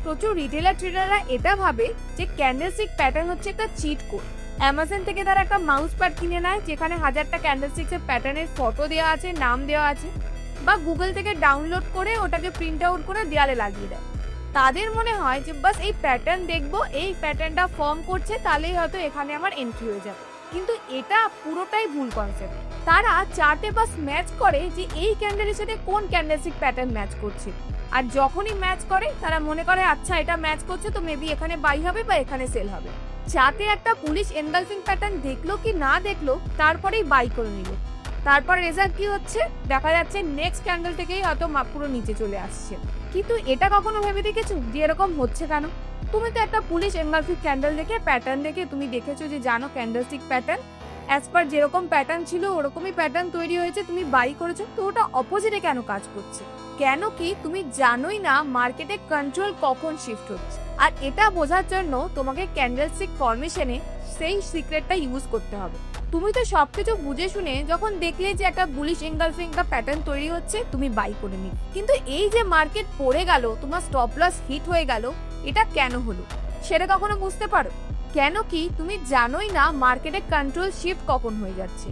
প্রচুর রিটেলার ট্রেডাররা এটা ভাবে যে ক্যান্ডেলস্টিক প্যাটার্ন হচ্ছে একটা চিট কোড। অ্যামাজন থেকে তারা একটা মাউস প্যাড কিনে নেয় যেখানে হাজারটা ক্যান্ডেলস্টিক্সের প্যাটার্নের ফটো দেওয়া আছে, নাম দেওয়া আছে, বা গুগল থেকে ডাউনলোড করে ওটাকে প্রিন্ট আউট করে দেয়ালে লাগিয়ে দেয়। তাদের মনে হয় যে বাস এই প্যাটার্ন দেখবো, এই প্যাটার্নটা ফর্ম করছে, তাহলেই হয়তো এখানে আমার এন্ট্রি হয়ে যাবে। কিন্তু এটা পুরোটাই ভুল কনসেপ্ট। তারা চার্টে বাস ম্যাচ করে যে এই ক্যান্ডেলের সাথে কোন ক্যান্ডেলস্টিক প্যাটার্ন ম্যাচ করছে, আর যখনই ম্যাচ করে তারা মনে করে আচ্ছা এটা ম্যাচ করছে তো মেবি এখানে বাই হবে বা এখানে সেল হবে। চার্টে একটা বুলিশ এনগালফিং প্যাটার্ন দেখলো কি না দেখলো তারপরেই বাই করে নিল। তারপর রেজাল্ট কি হচ্ছে দেখা যাচ্ছে নেক্সট ক্যান্ডেল থেকেই হয়তো পুরো নিচে চলে আসছে। কিন্তু এটা কখনো ভেবে দেখেছো যে এরকম হচ্ছে কেন? তুমি তো একটা পুলিশ এনগালফিং ক্যান্ডেল দেখে প্যাটার্ন দেখে তুমি দেখেছো যে জানো ক্যান্ডেলস্টিক প্যাটার্ন অ্যাজ পার যেরকম প্যাটার্ন ছিল ওরকমই প্যাটার্ন তৈরি হয়েছে, তুমি বাই করেছো, তো ওটা অপোজিটে কেন কাজ করছে? কেন কি তুমি জানোই না মার্কেটে কন্ট্রোল কখন শিফট হচ্ছে। আর এটা বোঝার জন্য তোমাকে ক্যান্ডেলস্টিক ফরমেশনে সেই সিক্রেটটা ইউজ করতে হবে। তুমি তো সবকিছু বুঝে শুনে যখন দেখলে যে একটা বুলিশ এনগালফিং একটা প্যাটার্ন তৈরি হচ্ছে তুমি বাই করে নিলে, কিন্তু এই যে মার্কেট পড়ে গেল, তোমার স্টপ লস হিট হয়ে গেল, এটা কেন হলো সেটা কখনো বুঝতে পারো? কেন কি তুমি জানোই না মার্কেটে কন্ট্রোল শিফট কখন হয়ে যাচ্ছে।